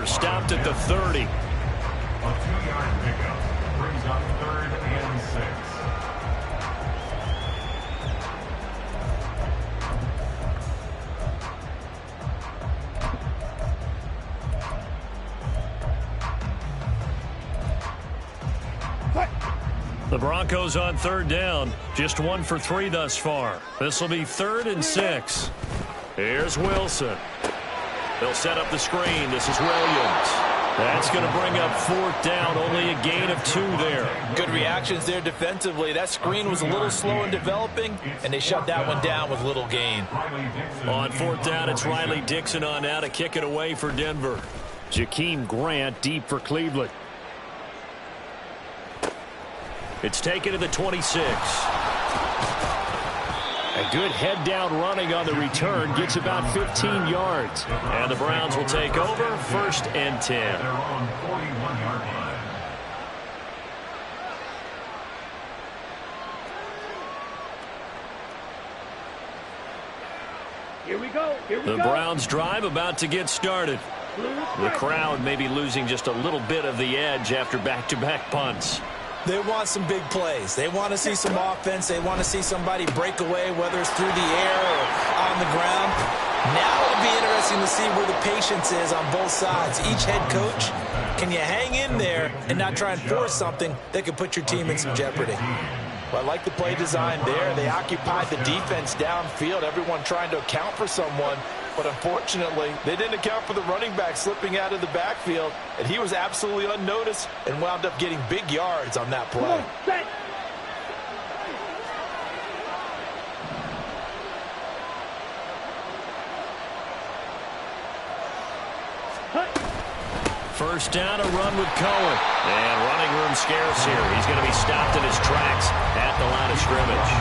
They're stopped at the 30. A 2-yard pickup brings up 3rd and 6. The Broncos on 3rd down. Just 1 for 3 thus far. This will be 3rd and 6. Here's Wilson. They'll set up the screen. This is Williams. That's going to bring up 4th down. Only a gain of 2 there. Good reactions there defensively. That screen was a little slow in developing, and they shut that one down with little gain. On 4th down, it's Riley Dixon on now to kick it away for Denver. Jakeem Grant deep for Cleveland. It's taken to the 26. A good head-down running on the return. Gets about 15 yards. And the Browns will take over 1st and 10. They're on 41-yard line. Here we go. The Browns drive about to get started. The crowd may be losing just a little bit of the edge after back-to-back punts. They want some big plays. They want to see some offense. They want to see somebody break away, whether it's through the air or on the ground. Now it'll be interesting to see where the patience is on both sides. Each head coach, can you hang in there and not try and force something that could put your team in some jeopardy? Well, I like the play design there. They occupied the defense downfield, everyone trying to account for someone. But unfortunately, they didn't account for the running back slipping out of the backfield, and he was absolutely unnoticed and wound up getting big yards on that play. First down, a run with Cohen. And running room scarce here. He's going to be stopped in his tracks at the line of scrimmage.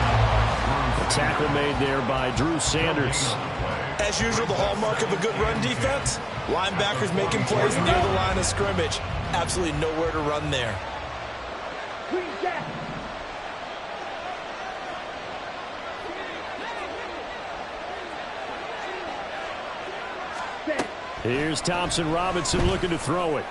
A tackle made there by Drew Sanders. As usual, the hallmark of a good run defense, linebackers making plays near the line of scrimmage. Absolutely nowhere to run there. Here's Thompson Robinson looking to throw it.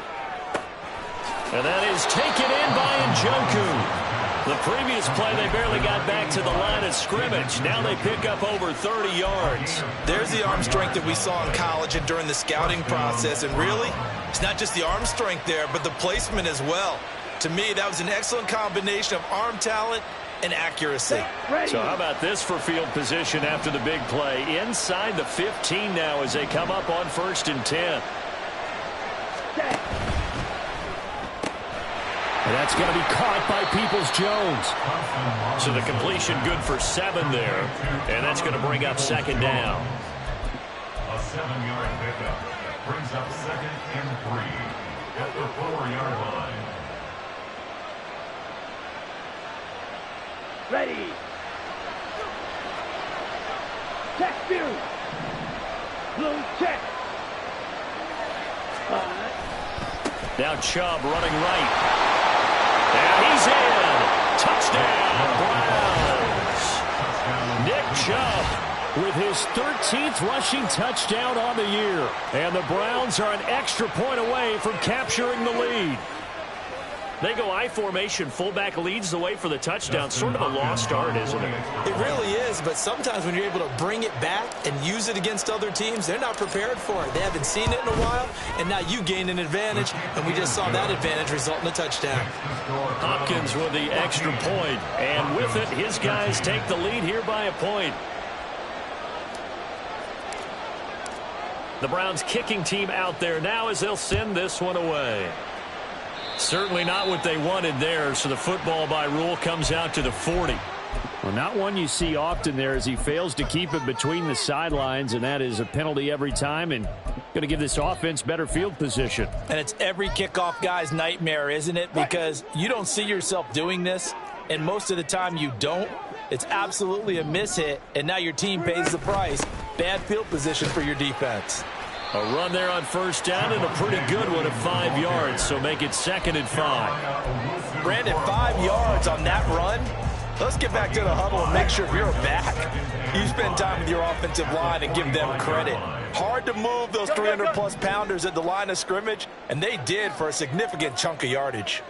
And that is taken in by Njoku. The previous play, they barely got back to the line of scrimmage. Now they pick up over 30 yards. There's the arm strength that we saw in college and during the scouting process. And really, it's not just the arm strength there, but the placement as well. To me, that was an excellent combination of arm talent and accuracy. So how about this for field position after the big play? Inside the 15 now as they come up on 1st and 10. And that's going to be caught by Peoples-Jones. So the completion good for 7 there. And that's going to bring up 2nd down. A 7-yard pickup brings up 2nd and 3 at the 4-yard line. Ready. Check view. Blue check. Now Chubb running right. And he's in. Touchdown, Browns. Nick Chubb with his 13th rushing touchdown on the year. And the Browns are an extra point away from capturing the lead. They go I formation. Fullback leads the way for the touchdown. Sort of a lost art, isn't it? It really is, but sometimes when you're able to bring it back and use it against other teams, they're not prepared for it. They haven't seen it in a while, and now you gain an advantage, and we just saw that advantage result in a touchdown. Hopkins with the extra point, and with it, his guys take the lead here by a point. The Browns kicking team out there now as they'll send this one away. Certainly not what they wanted there, so the football by rule comes out to the 40. Well, not one you see often there as he fails to keep it between the sidelines, and that is a penalty every time and going to give this offense better field position. And it's every kickoff guy's nightmare, isn't it? Because you don't see yourself doing this, and most of the time you don't. It's absolutely a mishit, and now your team pays the price. Bad field position for your defense. A run there on 1st down and a pretty good one at 5 yards, so make it 2nd and 5. Brandon, 5 yards on that run. Let's get back to the huddle and make sure you're back. You spend time with your offensive line and give them credit. Hard to move those 300-plus pounders at the line of scrimmage, and they did for a significant chunk of yardage.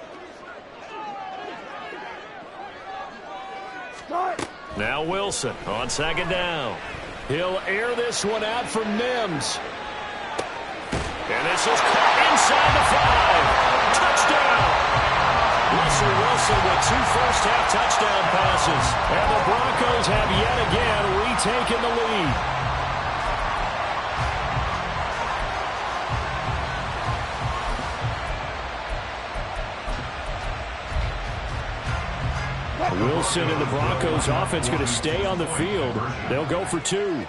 Now Wilson on second down. He'll air this one out for Mims. And this is caught inside the 5. Touchdown! Russell Wilson with 2 first-half touchdown passes. And the Broncos have yet again retaken the lead. Wilson and the Broncos offense going to stay on the field. They'll go for 2.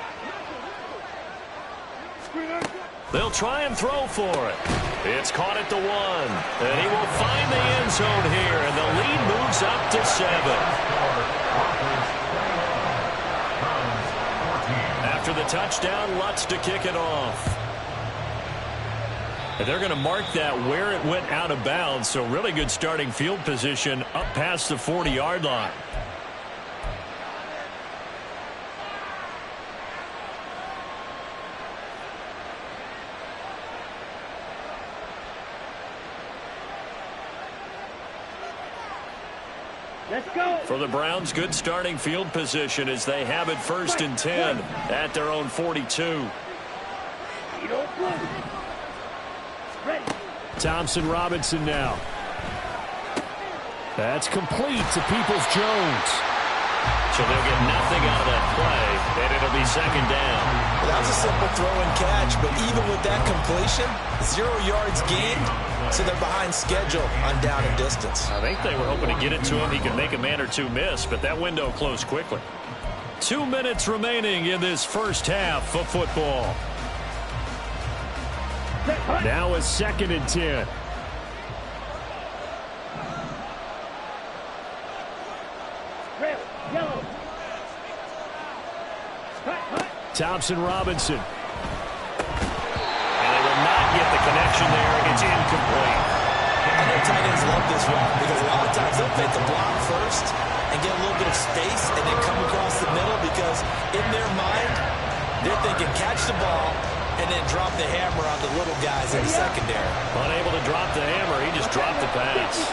They'll try and throw for it. It's caught at the 1. And he will find the end zone here. And the lead moves up to 7. After the touchdown, Lutz to kick it off. And they're going to mark that where it went out of bounds. So really good starting field position up past the 40-yard line. Let's go. For the Browns, good starting field position as they have it 1st and 10 at their own 42. You don't play. Ready. Thompson Robinson now. That's complete to Peoples-Jones. So they'll get nothing out of that play, and it'll be 2nd down. Well, that was a simple throw and catch, but even with that completion, 0 yards gained, so they're behind schedule on down and distance. I think they were hoping to get it to him. He could make a man or 2 miss, but that window closed quickly. 2 minutes remaining in this first half of football. Now a 2nd and 10. Red, yellow. Thompson Robinson. And they will not get the connection there. It's incomplete. I know tight ends love this route because a lot of times they'll make the block first and get a little bit of space and then come across the middle because in their mind, they're thinking catch the ball and then drop the hammer on the little guys in the secondary. Unable to drop the hammer, he just dropped the pass.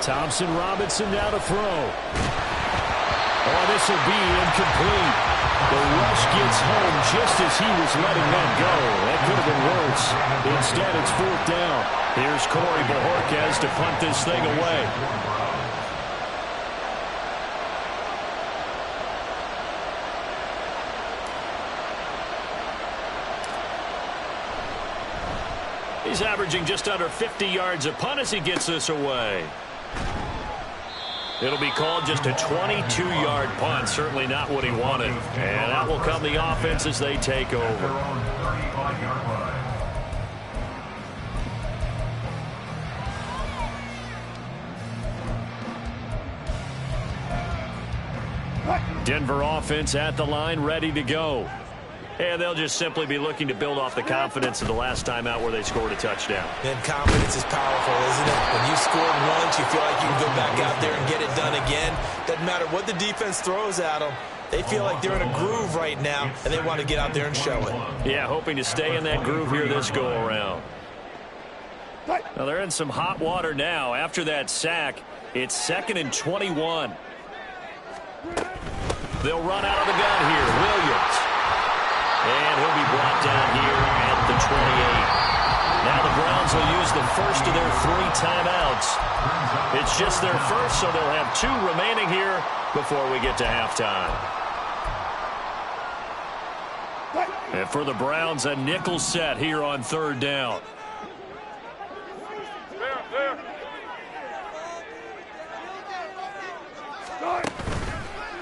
Thompson Robinson now to throw. Oh, this will be incomplete. The rush gets home just as he was letting that go. That could have been worse. Instead, it's 4th down. Here's Corey Bojorquez to punt this thing away. He's averaging just under 50 yards a punt as he gets this away. It'll be called just a 22-yard punt. Certainly not what he wanted. And that will come the offense as they take over. Denver offense at the line, ready to go. And they'll just simply be looking to build off the confidence of the last time out where they scored a touchdown. And confidence is powerful, isn't it? When you scored once, you feel like you can go back out there and get it done again. Doesn't matter what the defense throws at them. They feel like they're in a groove right now, and they want to get out there and show it. Yeah, hoping to stay in that groove here this go-around. Now, they're in some hot water now. After that sack, it's 2nd and 21. They'll run out of the gun here. Williams. And he'll be brought down here at the 28. Now the Browns will use the first of their 3 timeouts. It's just their first, so they'll have 2 remaining here before we get to halftime. And for the Browns, a nickel set here on 3rd down.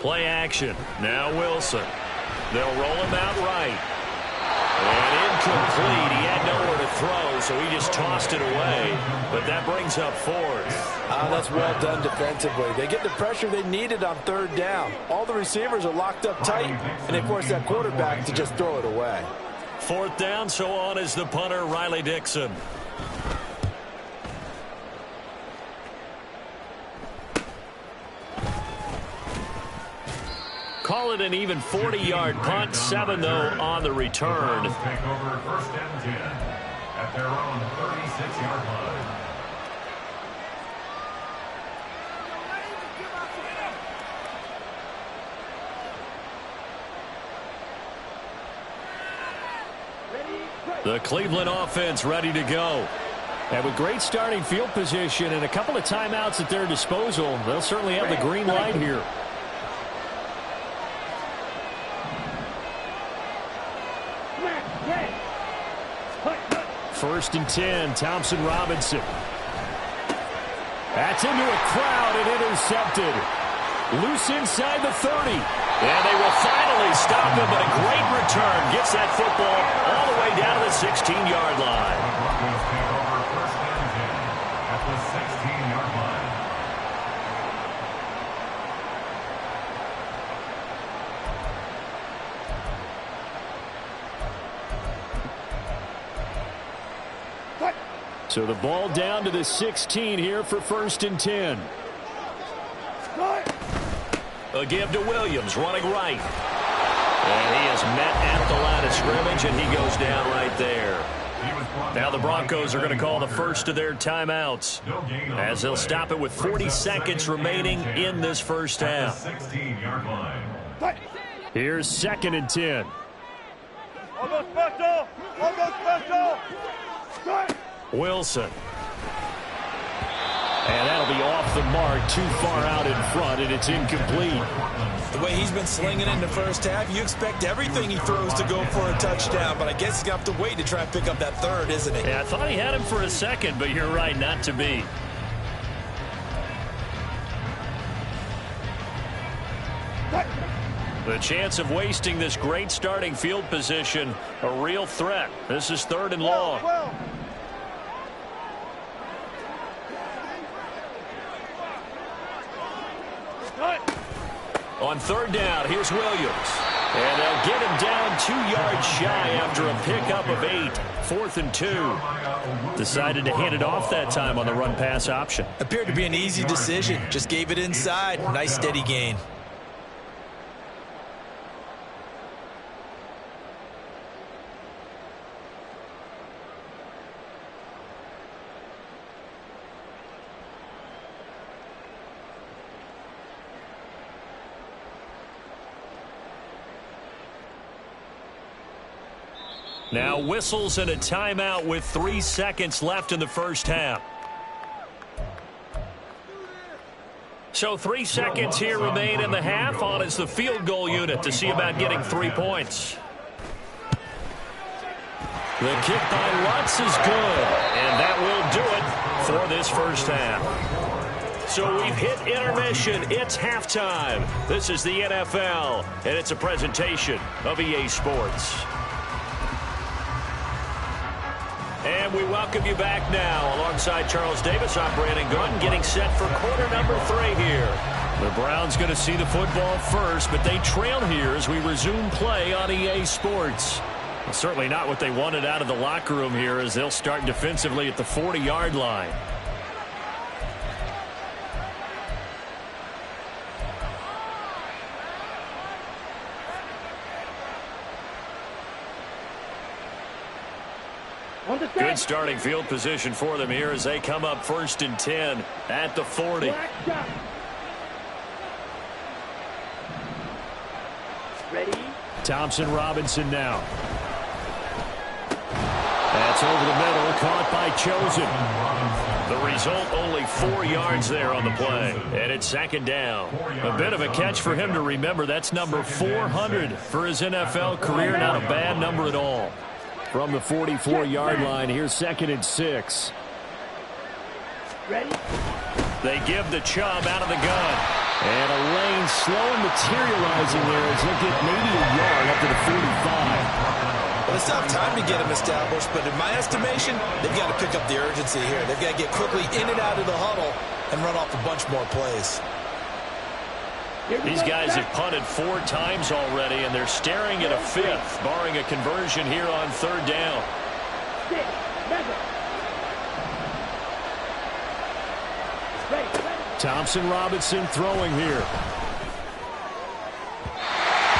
Play action. Now Wilson. They'll roll him out right. And incomplete. He had nowhere to throw, so he just tossed it away. But that brings up fourth. That's well done defensively. They get the pressure they needed on third down. All the receivers are locked up tight, and they force that quarterback to just throw it away. Fourth down, so on is the punter, Riley Dixon. Call it an even 40-yard punt, 7 though on the return. Take over first and 10 at their own 36-yard line. The Cleveland offense ready to go. And with great starting field position and a couple of timeouts at their disposal, they'll certainly have the green light here. First and 10, Thompson Robinson. That's into a crowd and intercepted. Loose inside the 30. And they will finally stop him, but a great return. Gets that football all the way down to the 16-yard line. The Broncos take over first and 10 at the 16-yard line. So the ball down to the 16 here for first and 10. A give to Williams, running right. And he is met at the line of scrimmage, and he goes down right there. Now the Broncos are going to call the first of their timeouts, as they'll stop it with 40 seconds remaining in this first half. 16-yard line. Here's second and 10. Wilson. And that'll be off the mark, too far out in front, and it's incomplete. The way he's been slinging in the first half, you expect everything he throws to go for a touchdown, but I guess he's going to have to wait to try and pick up that third, isn't he? Yeah, I thought he had him for a second, but you're right, not to be. The chance of wasting this great starting field position, a real threat. This is third and long. On third down, here's Williams. And they'll get him down 2 yards shy after a pickup of 8. 4th and 2. Decided to hand it off that time on the run-pass option. Appeared to be an easy decision. Just gave it inside. Nice steady gain. Now whistles and a timeout with 3 seconds left in the first half. So 3 seconds here remain in the half. On is the field goal unit to see about getting 3 points. The kick by Lutz is good, and that will do it for this first half. So we've hit intermission. It's halftime. This is the NFL, and it's a presentation of EA Sports. And we welcome you back now alongside Charles Davis, I'm Brandon Gunn, getting set for quarter number 3 here. The Browns going to see the football first, but they trail here as we resume play on EA Sports. Well, certainly not what they wanted out of the locker room here, as they'll start defensively at the 40-yard line. Good starting field position for them here as they come up first and 10 at the 40. Ready? Thompson Robinson now. That's over the middle, caught by Chosen. The result, only 4 yards there on the play, and it's second down. A bit of a catch for him to remember. That's number 400 for his NFL career. Not a bad number at all. From the 44-yard line, here's second and 6. Ready? They give the Chubb out of the gun. And a lane slow and materializing there as he'll get maybe a yard up to the 45. Well, this still have time to get them established, but in my estimation, they've got to pick up the urgency here. They've got to get quickly in and out of the huddle and run off a bunch more plays. These guys have punted 4 times already, and they're staring at a 5th, barring a conversion here on 3rd down. Thompson Robinson throwing here.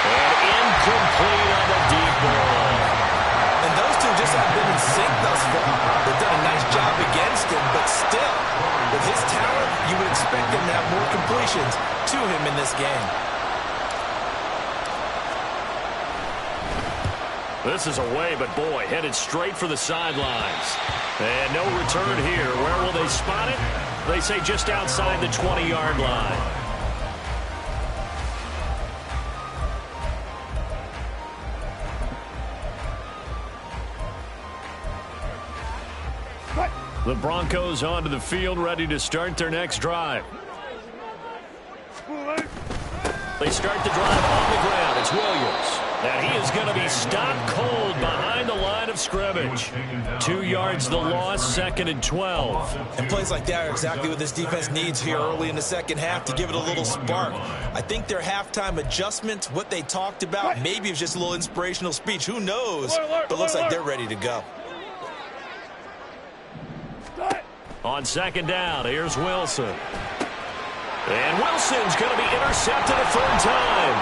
And incomplete on the deep ball. And those two just haven't been in sync thus far. They've done a nice job against him, but still, with his talent, you would expect him to have more completions to him in this game. This is away, but boy, headed straight for the sidelines. And no return here. Where will they spot it? They say just outside the 20-yard line. The Broncos onto the field, ready to start their next drive. They start the drive on the ground. It's Williams. And he is going to be stopped cold behind the line of scrimmage. 2 yards the loss, 2nd and 12. And plays like that are exactly what this defense needs here early in the second half to give it a little spark. I think their halftime adjustments, what they talked about, maybe it was just a little inspirational speech. Who knows? But it looks like they're ready to go. On 2nd down, here's Wilson. And Wilson's going to be intercepted a 3rd time.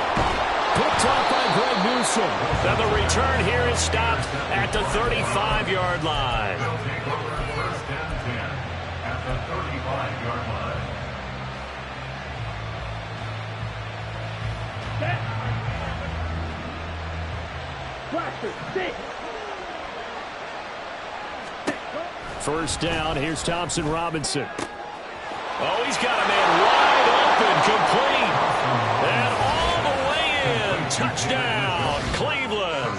Picked off by Greg Newsom. And the return here is stopped at the 35-yard line. They'll take over 1st and 10 at the 35-yard line. First down, here's Thompson Robinson. Oh, he's got a man wide open, complete. And all the way in. Touchdown, Cleveland.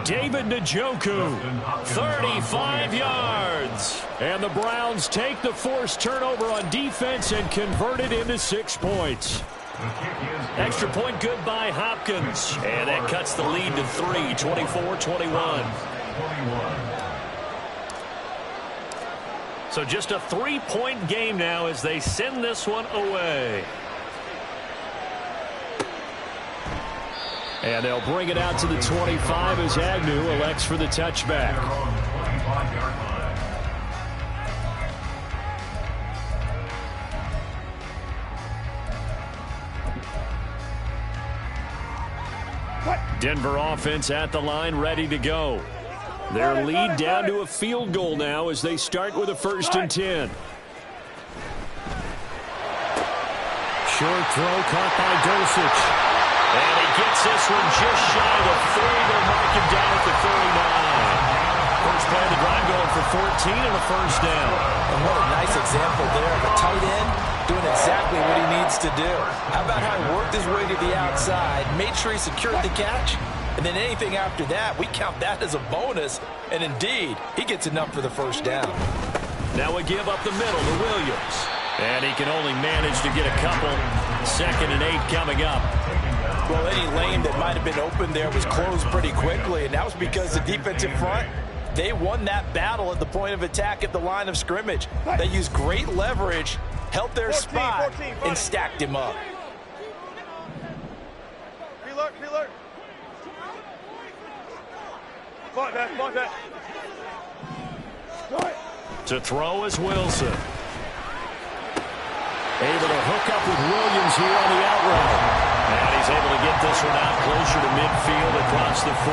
David Njoku, 35 yards. And the Browns take the forced turnover on defense and convert it into 6 points. Extra point good by Hopkins. And that cuts the lead to 3, 24-21. So just a 3-point game now as they send this one away. And they'll bring it out to the 25 as Agnew elects for the touchback. Denver offense at the line, ready to go. Their lead down to a field goal now as they start with a 1st and 10. Short throw caught by Dulcich. And he gets this one just shy of 40. They'll mark him down at the 39. First play of the drive going for 14 and a 1st down. And what a nice example there of a tight end doing exactly what he needs to do. How about how he worked his way to the outside, made sure he secured the catch, and then anything after that, we count that as a bonus. And indeed, he gets enough for the 1st down. Now we give up the middle to Williams. And he can only manage to get a couple. 2nd and 8 coming up. Well, any lane that might have been open there was closed pretty quickly, and that was because the defensive front, they won that battle at the point of attack at the line of scrimmage. They used great leverage, held their spot, and stacked him up. Preload. That. To throw is Wilson. Able to hook up with Williams here on the out route. And he's able to get this one out closer to midfield across the 45.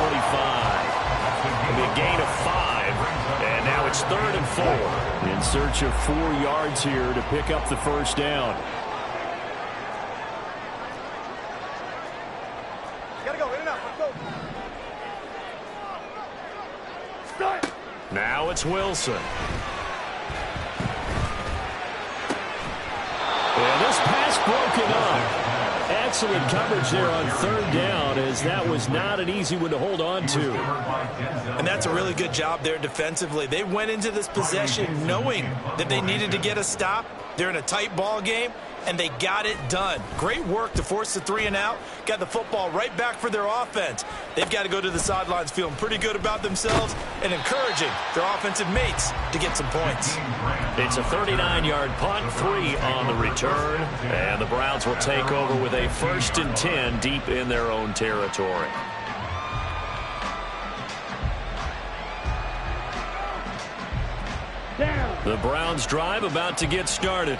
It'll be a gain of 5. And now it's 3rd and 4. In search of 4 yards here to pick up the 1st down. Gotta go, in and out, let's go. Now it's Wilson. And this pass broken up. Excellent coverage there on 3rd down, as that was not an easy one to hold on to. And that's a really good job there defensively. They went into this possession knowing that they needed to get a stop, They're in a tight ball game, and they got it done. Great work to force the 3 and out. Got the football right back for their offense. They've got to go to the sidelines feeling pretty good about themselves and encouraging their offensive mates to get some points. It's a 39-yard punt, 3 on the return, and the Browns will take over with a 1st and 10 deep in their own territory. The Browns drive about to get started.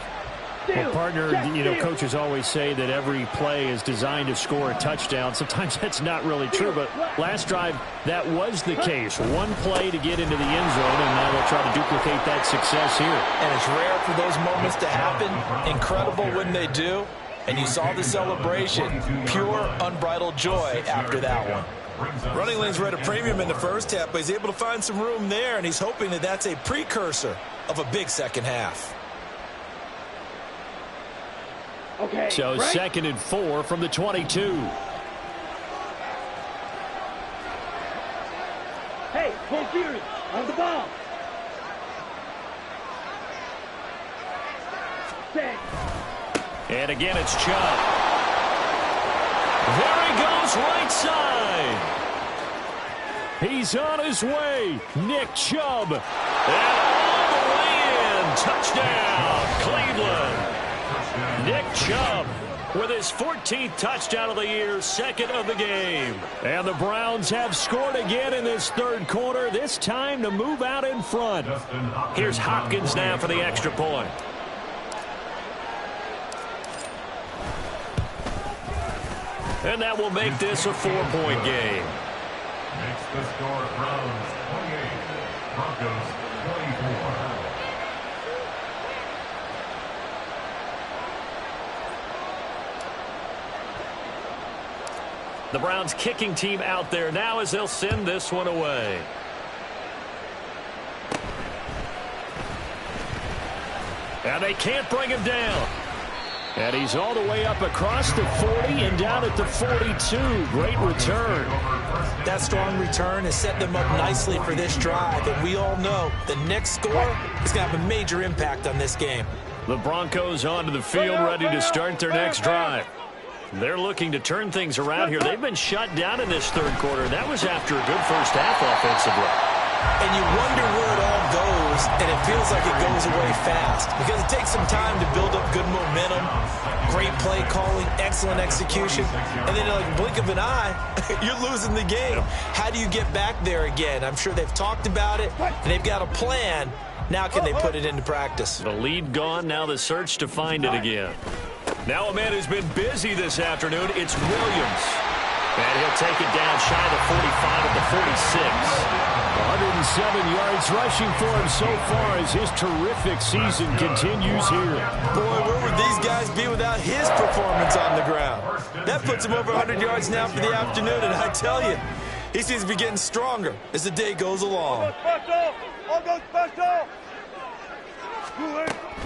Well, partner, coaches always say that every play is designed to score a touchdown. Sometimes that's not really true, but last drive, that was the case. One play to get into the end zone, and now they'll try to duplicate that success here. And it's rare for those moments to happen. Incredible when they do. And you saw the celebration. Pure, unbridled joy after that one. Running lanes were at a premium in the first half, but he's able to find some room there, and he's hoping that that's a precursor of a big second half. Okay. So right? 2nd and 4 from the 22. Hey, full fury on the ball. Set. And again, it's Chubb. There he goes, right side. He's on his way. Nick Chubb. And all the way in. Touchdown, Cleveland. Nick Chubb with his 14th touchdown of the year, 2nd of the game. And the Browns have scored again in this 3rd quarter, this time to move out in front. Here's Hopkins now for the extra point. And that will make this a 4-point game. Makes the score Browns 28, Broncos 24. The Browns kicking team out there now as they'll send this one away. And they can't bring him down. And he's all the way up across the 40 and down at the 42. Great return. That strong return has set them up nicely for this drive. And we all know the next score is going to have a major impact on this game. The Broncos onto the field ready to start their next drive. They're looking to turn things around here. They've been shut down in this 3rd quarter. That was after a good first half offensively. And you wonder where it all goes, and it feels like it goes away fast because it takes some time to build up good momentum, great play calling, excellent execution, and then like a blink of an eye, you're losing the game. How do you get back there again? I'm sure they've talked about it, and they've got a plan. Now can they put it into practice? The lead gone, now the search to find it again. Now a man who's been busy this afternoon, it's Williams. And he'll take it down shy of the 45 at the 46. 107 yards rushing for him so far as his terrific season continues here. Boy, where would these guys be without his performance on the ground? That puts him over 100 yards now for the afternoon, and I tell you, he seems to be getting stronger as the day goes along.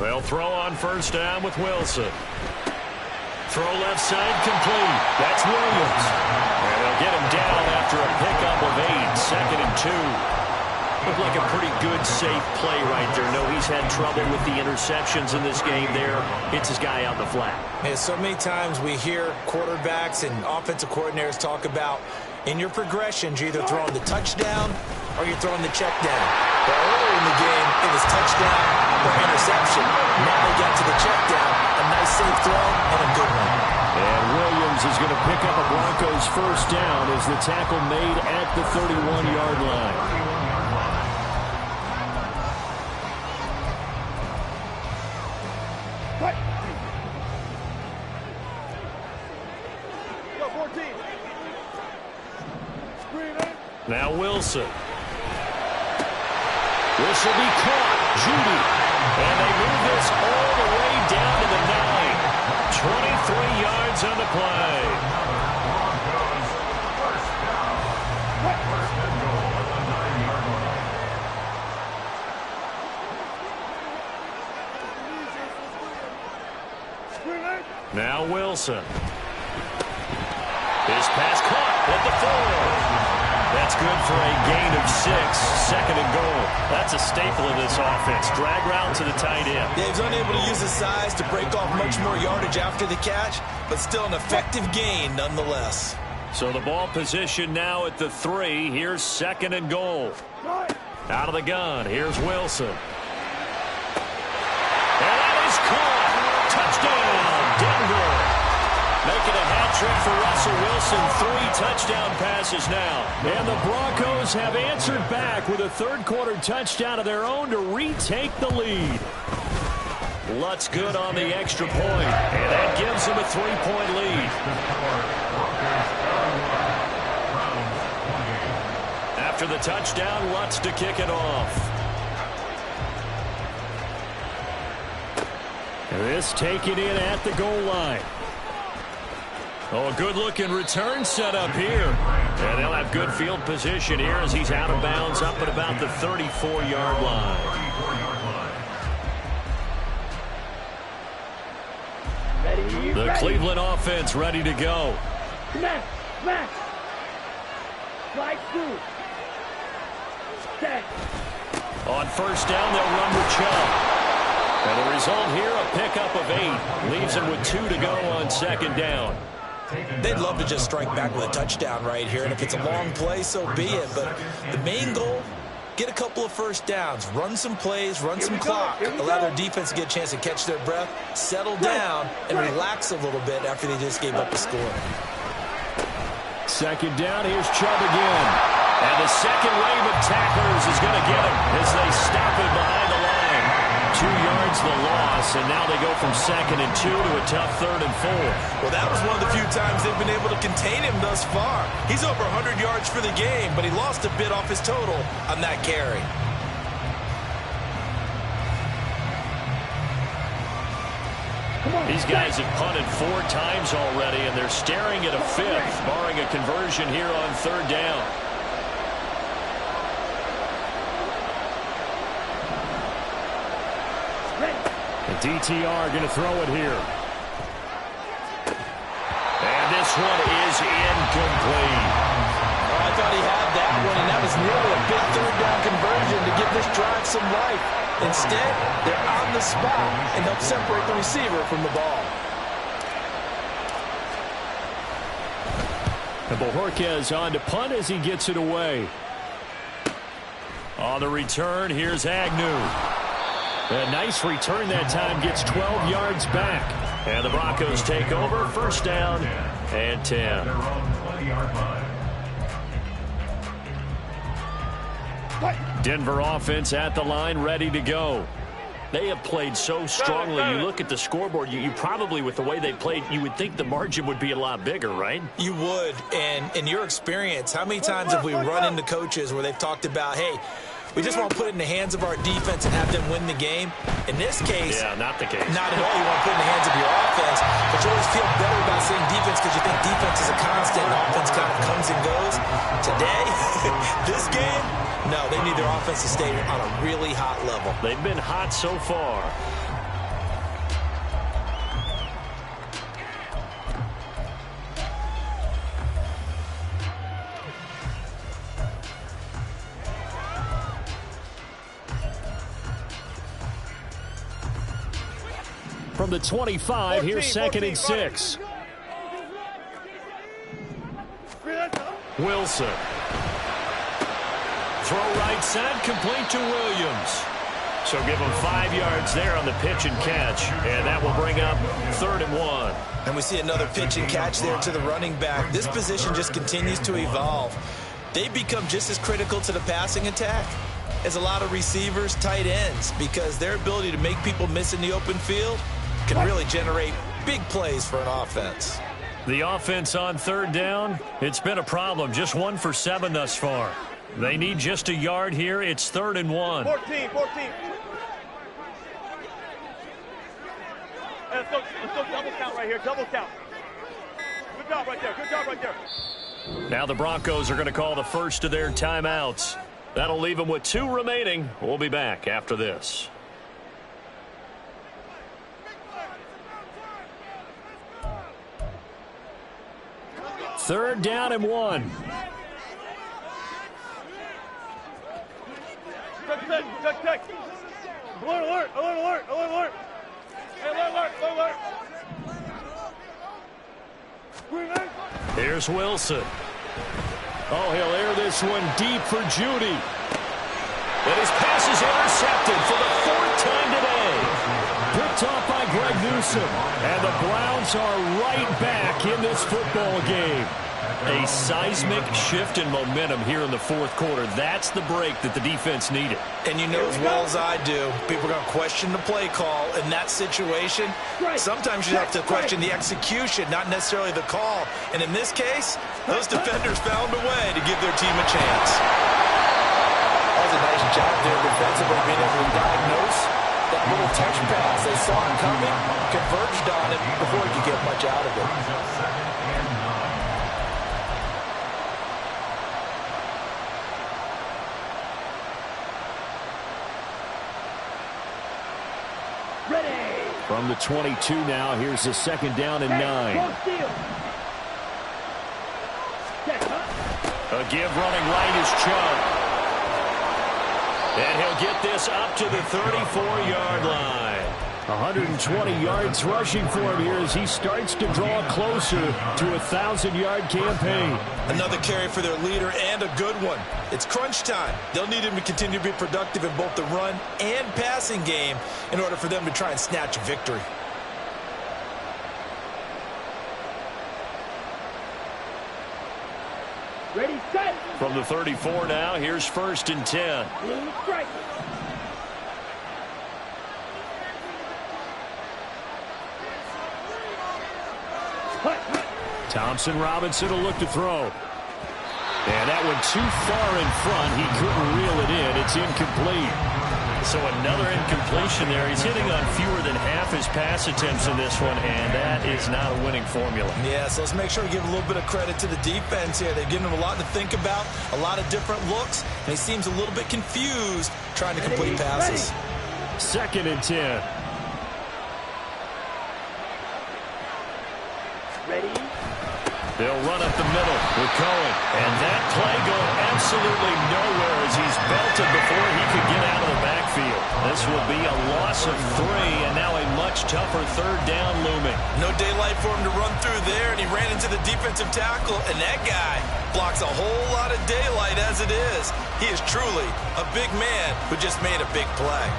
They'll throw on 1st down with Wilson. Throw left side complete. That's Williams. And they'll get him down after a pickup of 8. 2nd and 2. Looked like a pretty good, safe play right there. No, he's had trouble with the interceptions in this game there. Hits his guy out in the flat. And so many times we hear quarterbacks and offensive coordinators talk about in your progressions, you're either throwing the touchdown or you're throwing the check down. But earlier in the game, it was touchdown or interception. Now he got to the check down. A nice safe throw and a good one. And Williams is going to pick up a Broncos 1st down as the tackle made at the 31-yard line. Now Wilson. This will be caught. Judy. And they move this all the way down to the 9. 23 yards on the play. Now Wilson. His pass caught at the 4. That's That's good for a gain of 6, second and goal. That's a staple of this offense. Drag route to the tight end. Yeah, he's unable to use his size to break off much more yardage after the catch, but still an effective gain nonetheless. So the ball position now at the 3. Here's second and goal. Out of the gun. Here's Wilson. And that is caught. Touchdown, Denver. Making a hat trick for Russell Wilson. 3 touchdown passes now. And the Broncos have answered back with a third-quarter touchdown of their own to retake the lead. Lutz good on the extra point, and that gives them a 3-point lead. After the touchdown, Lutz to kick it off. This taken in at the goal line. Oh, a good-looking return set up here. And they'll have good field position here as he's out of bounds up at about the 34-yard line. The Cleveland offense ready to go. Smash! Smash! Slide through. Set. On first down, they'll run with Chubb. And the result here, a pickup of 8. Leaves him with 2 to go on second down. They'd love to just strike back with a touchdown right here, and if it's a long play, so be it. But the main goal, get a couple of first downs, run some plays, run some clock, allow their defense to get a chance to catch their breath, settle down, and relax a little bit after they just gave up a score. Second down, here's Chubb again. And the second wave of tacklers is going to get him as they stop him behind the line. 2 yards the loss, and now they go from second and 2 to a tough 3rd and 4. Well, that was one of the few times they've been able to contain him thus far. He's over 100 yards for the game, but he lost a bit off his total on that carry. These guys have punted 4 times already, and they're staring at a 5th, barring a conversion here on 3rd down. The DTR going to throw it here. And this one is incomplete. Oh, I thought he had that one, and that was nearly a big 3rd down conversion to give this drive some life. Instead, they're on the spot and help separate the receiver from the ball. And Bojorquez on to punt as he gets it away. On the return, here's Agnew. A nice return that time, gets 12 yards back. And the Broncos take over, first down and 10. Denver offense at the line, ready to go. They have played so strongly. You look at the scoreboard, you probably, with the way they played, you would think the margin would be a lot bigger, right? You would. And in your experience, how many times have we run into coaches where they've talked about, hey, we just want to put it in the hands of our defense and have them win the game? In this case, yeah, not the case. Not at all. You want to put it in the hands of your offense, but you always feel better about saying defense because you think defense is a constant and offense kind of comes and goes. Today, this game, no, they need their offense to stay on a really hot level. They've been hot so far. From the 25, here's second and 6. Wilson. Throw right side, complete to Williams. So give him 5 yards there on the pitch and catch, and that will bring up 3rd and 1. And we see another pitch and catch there to the running back. This position just continues to evolve. They've become just as critical to the passing attack as a lot of receivers, tight ends, because their ability to make people miss in the open field can really generate big plays for an offense. The offense on 3rd down, it's been a problem. Just 1 for 7 thus far. They need just a yard here. It's 3rd and 1. 14. Hey, let's go double count right here. Double count. Good job right there. Good job right there. Now the Broncos are going to call the first of their timeouts. That'll leave them with 2 remaining. We'll be back after this. Third down and 1. Check. Alert. Hey, alert. Here's Wilson. Oh, he'll air this one deep for Judy. And his pass is intercepted for the 4th time today. Picked off by Greg Newsome. And the Browns are right back in this football game. A seismic shift in momentum here in the 4th quarter. That's the break that the defense needed. And you know as well as I do, people are going to question the play call in that situation. Sometimes you have to question the execution, not necessarily the call. And in this case, those defenders found a way to give their team a chance. That was a nice job there defensively, being able to diagnose that little touch pass. They saw it coming, converged on it before he could get much out of it. From the 22 now, here's a 2nd down and 9. A give running right is Chubb. And he'll get this up to the 34-yard line. 120 yards rushing for him here as he starts to draw closer to a 1,000-yard campaign. Another carry for their leader and a good one. It's crunch time. They'll need him to continue to be productive in both the run and passing game in order for them to try and snatch a victory. Ready, set. From the 34 now, here's 1st and 10. Blue strike. Thompson Robinson will look to throw. And that went too far in front. He couldn't reel it in. It's incomplete. So another incompletion there. He's hitting on fewer than half his pass attempts in this one, and that is not a winning formula. Yeah, so let's make sure we give a little bit of credit to the defense here. They've given him a lot to think about, a lot of different looks, and he seems a little bit confused trying to complete passes. 2nd and 10. Ready. They'll run up the middle with Cohen. And that play going absolutely nowhere as he's belted before he could get out of the backfield. This will be a loss of 3, and now a much tougher 3rd down looming. No daylight for him to run through there, and he ran into the defensive tackle, and that guy blocks a whole lot of daylight as it is. He is truly a big man who just made a big play.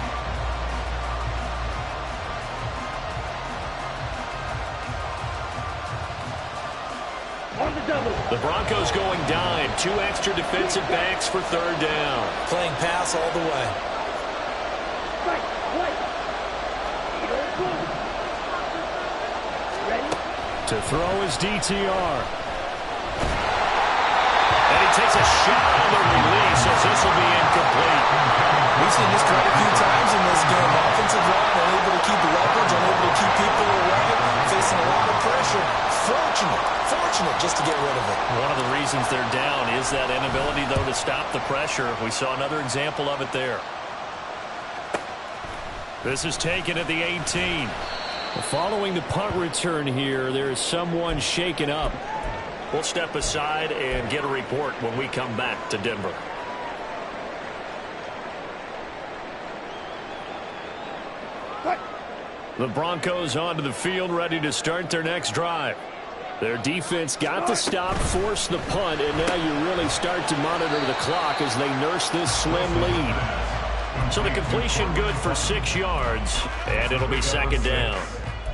The Broncos going dime. 2 extra defensive backs for 3rd down. Playing pass all the way. Ready. To throw his DTR. And he takes a shot on the release as this will be incomplete. We've seen this quite a few times in this game. Offensive line unable to keep leverage, unable to keep people away, facing a lot of pressure. Fortunate just to get rid of it. One of the reasons they're down is that inability, though, to stop the pressure. We saw another example of it there. This is taken at the 18. Following the punt return here, there is someone shaken up. We'll step aside and get a report when we come back to Denver. The Broncos onto the field, ready to start their next drive. Their defense got the stop, forced the punt, and now you really start to monitor the clock as they nurse this slim lead. So the completion good for 6 yards, and it'll be 2nd down.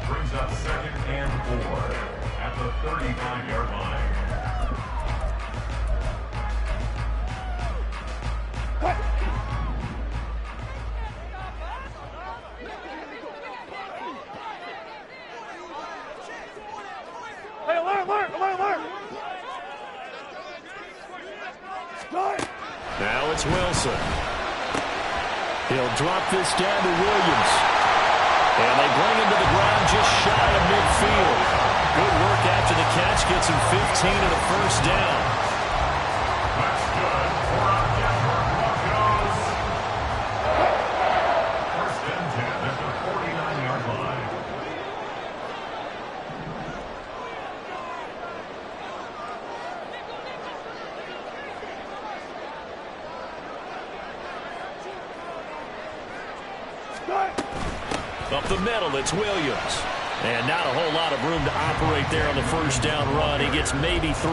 Brings up 2nd and 4 at the 35-yard line. Hey, alert! Now it's Wilson. He'll drop this down to Williams. And they bring him to the ground just shy of midfield. Good work after the catch. Gets him 15 and a 1st down. That's good for our Denver Broncos. 1st and 10 at the 49-yard line. Up the middle, it's Williams. And not a whole lot of room to operate there on the first down run. He gets maybe 3.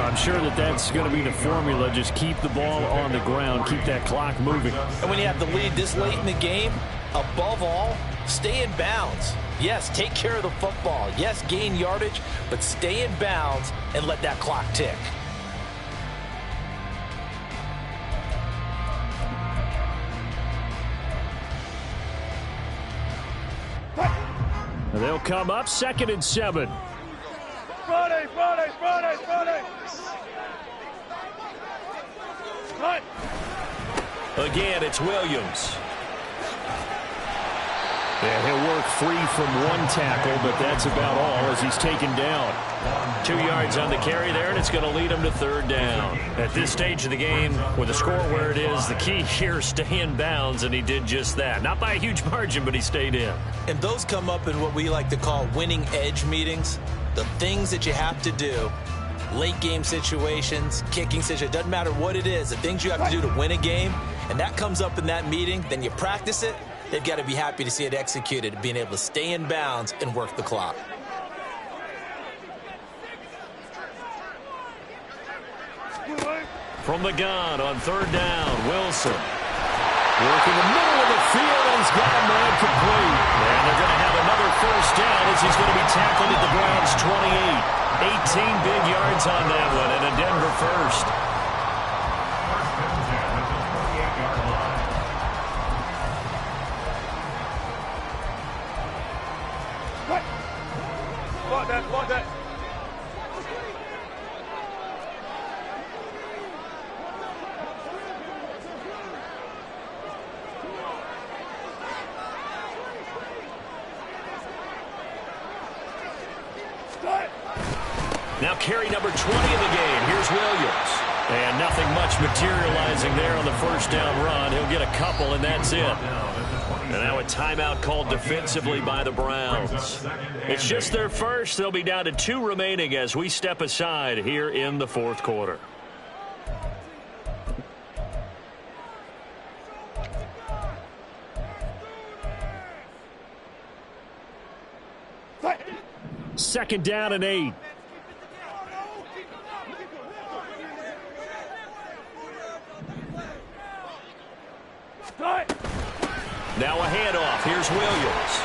I'm sure that's going to be the formula. Just keep the ball on the ground. Keep that clock moving. And when you have the lead this late in the game, above all, stay in bounds. Yes, take care of the football. Yes, gain yardage, but stay in bounds and let that clock tick. They'll come up 2nd and 7. Friday. Cut. Again, it's Williams. And he'll work free from 1 tackle, but that's about all as he's taken down. 2 yards on the carry there, and it's going to lead him to 3rd down. At this stage of the game, with the score where it is, the key here is stay in bounds, and he did just that. Not by a huge margin, but he stayed in. And those come up in what we like to call winning edge meetings. The things that you have to do, late game situations, kicking situations, doesn't matter what it is, the things you have to do to win a game, and that comes up in that meeting, then you practice it. They've got to be happy to see it executed, being able to stay in bounds and work the clock. From the gun on 3rd down, Wilson. Working the middle of the field, and he's got a man complete. And they're going to have another 1st down as he's going to be tackled at the Browns' 28. 18 big yards on that one, and a Denver first. Block that. Now carry number 20 in the game. Here's Williams. And nothing much materializing there on the 1st down run. He'll get a couple, and that's it. And now a timeout called defensively by the Browns. It's just their first. They'll be down to 2 remaining as we step aside here in the 4th quarter. Second down and 8. Now a handoff. Here's Williams.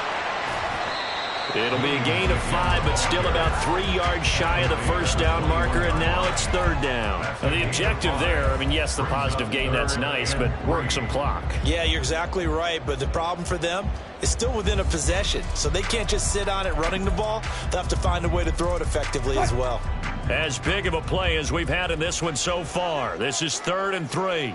It'll be a gain of 5, but still about 3 yards shy of the 1st down marker, and now it's 3rd down. Now the objective there, I mean, yes, the positive gain, that's nice, but work some clock. Yeah, you're exactly right, but the problem for them is still within a possession, so they can't just sit on it running the ball. They'll have to find a way to throw it effectively as well. As big of a play as we've had in this one so far. This is 3rd and 3.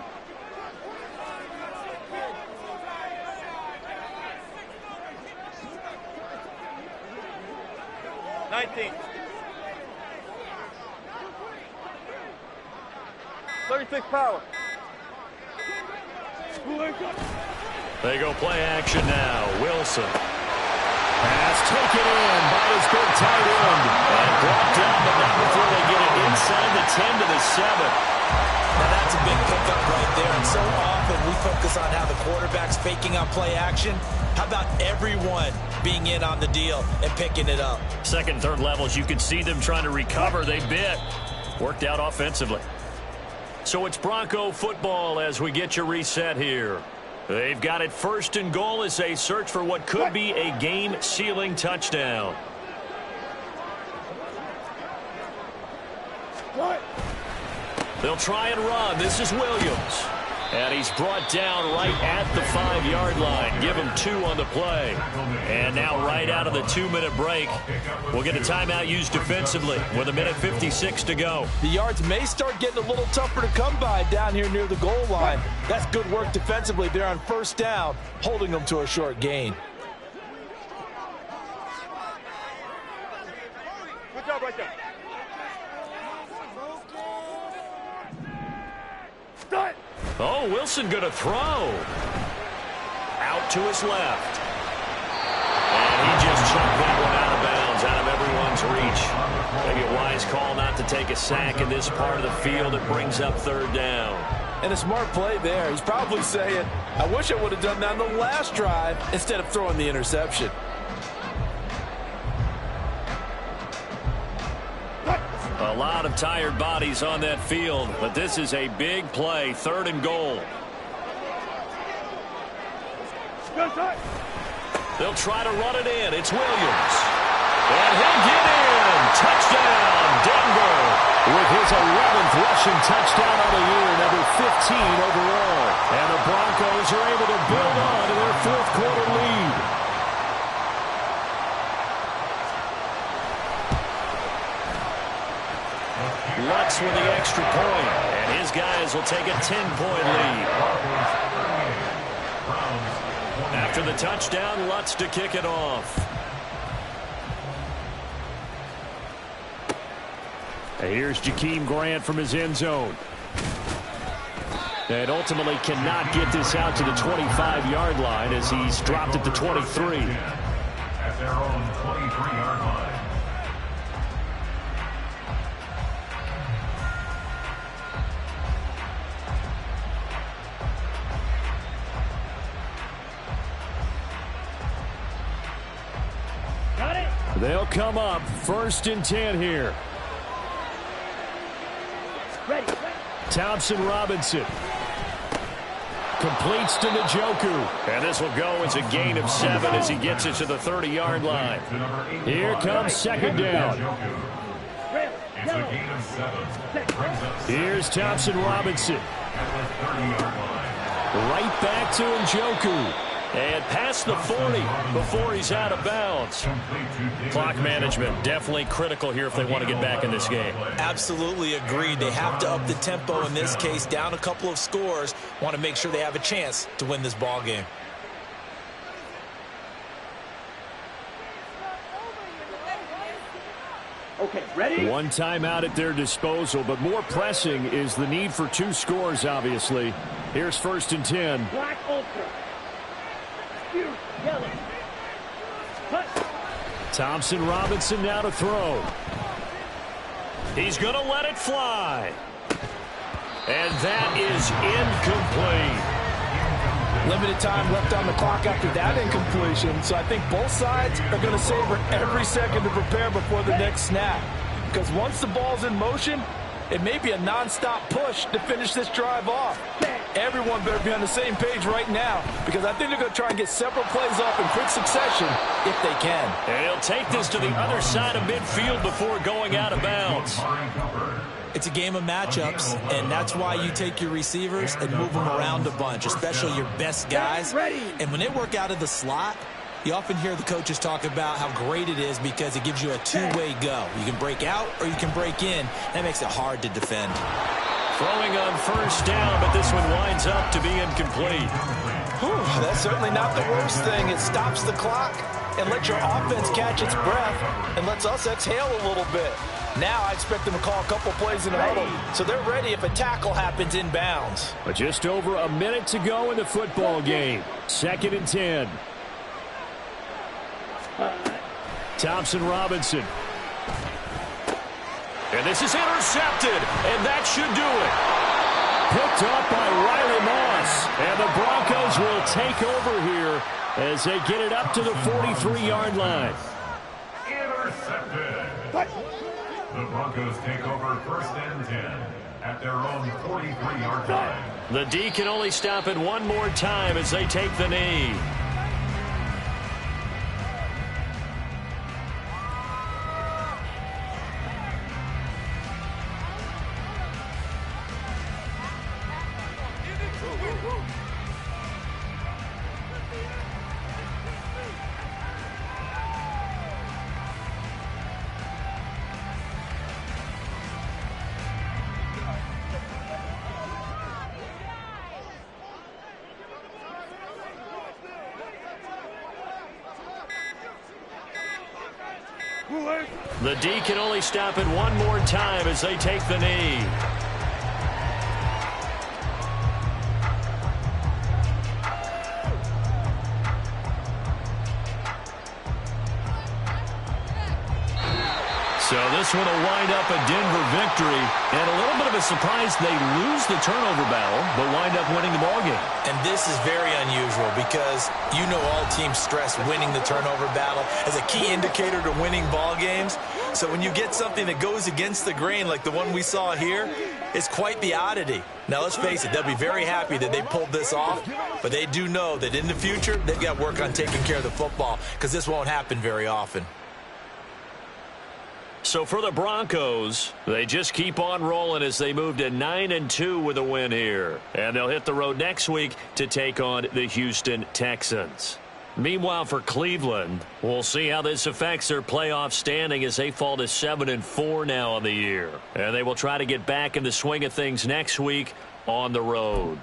Power. They go play action now. Wilson. Pass taken in by his big tight end. And brought down, but not before they get it inside the 10 to the 7. Now that's a big pickup right there. And so often we focus on how the quarterback's faking on play action. How about everyone being in on the deal and picking it up? 2nd, 3rd levels, you could see them trying to recover. They bit. Worked out offensively. So it's Bronco football as we get you reset here. They've got it 1st and goal as they search for what could be a game-sealing touchdown. They'll try and run. This is Williams. And he's brought down right at the 5-yard line. Give him 2 on the play. And now right out of the 2-minute break, we'll get a timeout used defensively with 1:56 to go. The yards may start getting a little tougher to come by down here near the goal line. That's good work defensively there on 1st down, holding them to a short gain. Good job right there. Oh, Wilson going to throw. Out to his left. And he just chucked that one out of bounds, out of everyone's reach. Maybe a wise call not to take a sack in this part of the field. It brings up 3rd down. And a smart play there. He's probably saying, I wish I would have done that on the last drive instead of throwing the interception. A lot of tired bodies on that field, but this is a big play, 3rd and goal. They'll try to run it in. It's Williams. And he'll get in. Touchdown, Denver. With his 11th rushing touchdown on the year, number 15 overall. And the Broncos are able to build on to their 4th quarter lead. Lutz with the extra point, and his guys will take a 10-point lead. After the touchdown, Lutz to kick it off. And here's Jakeem Grant from his end zone. And ultimately cannot get this out to the 25-yard line as he's dropped at the 23. At their own 23-yard line. They'll come up 1st and 10 here. Ready. Thompson Robinson. Completes to Njoku. And this will go as a gain of 7 as he gets it to the 30-yard line. Here comes 2nd down. It's a gain of 7. Here's Thompson Robinson. At the 30-yard line. Right back to Njoku. And past the 40 before he's out of bounds. Clock management definitely critical here if they want to get back in this game. Absolutely agreed. They have to up the tempo in this case, down a couple of scores. Want to make sure they have a chance to win this ball game. Okay, ready? One timeout at their disposal, but more pressing is the need for 2 scores, obviously. Here's 1st and 10. Black Ultra. Huge yellow. Cut. Thompson Robinson now to throw. He's going to let it fly. And that is incomplete. Limited time left on the clock after that incompletion, so I think both sides are going to savor every second to prepare before the next snap. Because once the ball's in motion, it may be a non-stop push to finish this drive off. Everyone better be on the same page right now, because I think they're going to try and get several plays off in quick succession if they can. And he'll take this to the other side of midfield before going out of bounds. It's a game of matchups, and that's why you take your receivers and move them around a bunch, especially your best guys. And when they work out of the slot, you often hear the coaches talk about how great it is because it gives you a two-way go. You can break out or you can break in. That makes it hard to defend. Throwing on 1st down, but this one winds up to be incomplete. Whew, that's certainly not the worst thing. It stops the clock and lets your offense catch its breath and lets us exhale a little bit. Now I expect them to call a couple plays in a huddle, so they're ready if a tackle happens inbounds. But just over a minute to go in the football game. 2nd and 10. Thompson Robinson. And this is intercepted, and that should do it. Picked up by Riley Moss. And the Broncos will take over here as they get it up to the 43-yard line. Intercepted. The Broncos take over 1st and 10 at their own 43-yard line. The D can only stop it one more time as they take the knee. The D can only stop it one more time as they take the knee. So this one will wind up a Denver victory. And a little bit of a surprise, they lose the turnover battle, but wind up winning the ballgame. And this is very unusual because you know all teams stress winning the turnover battle as a key indicator to winning ball games. So when you get something that goes against the grain like the one we saw here, it's quite the oddity. Now, let's face it, they'll be very happy that they pulled this off, but they do know that in the future, they've got to work on taking care of the football because this won't happen very often. So for the Broncos, they just keep on rolling as they move to 9-2 with a win here. And they'll hit the road next week to take on the Houston Texans. Meanwhile, for Cleveland, we'll see how this affects their playoff standing as they fall to 7-4 now on the year. And they will try to get back in the swing of things next week on the road.